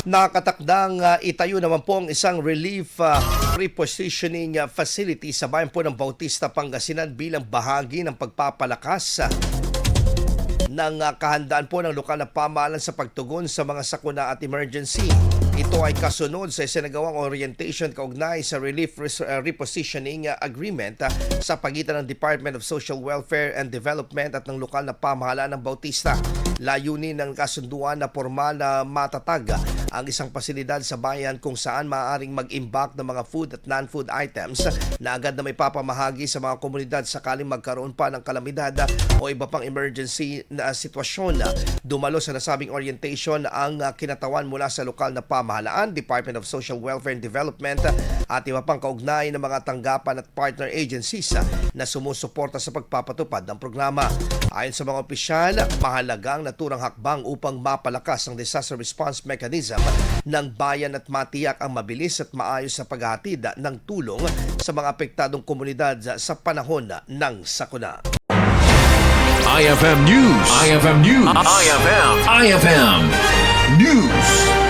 Nakatakdang itayo naman po ang isang relief repositioning facility sa bayan po ng Bautista, Pangasinan bilang bahagi ng pagpapalakas ng kahandaan po ng lokal na pamahalaan sa pagtugon sa mga sakuna at emergency. Ito ay kasunod sa isinagawang orientation kaugnay sa Relief Repositioning Agreement sa pagitan ng Department of Social Welfare and Development at ng lokal na pamahalaan ng Bautista. Layunin ng kasunduan na formal na matatag ang isang pasilidad sa bayan kung saan maaaring mag-imbak ng mga food at non-food items na agad na may papamahagi sa mga komunidad sakaling magkaroon pa ng kalamidad o iba pang emergency na sitwasyon. Dumalo sa nasabing orientation ang kinatawan mula sa lokal na pamahalaan, Department of Social Welfare and Development at iba pang kaugnay ng mga tanggapan at partner agencies na sumusuporta sa pagpapatupad ng programa. Ayon sa mga opisyal, mahalagang naturang hakbang upang mapalakas ang disaster response mechanism ng bayan at matiyak ang mabilis at maayos sa paghahatid ng tulong sa mga apektadong komunidad sa panahon ng sakuna. IFM News. IFM News. IFM News.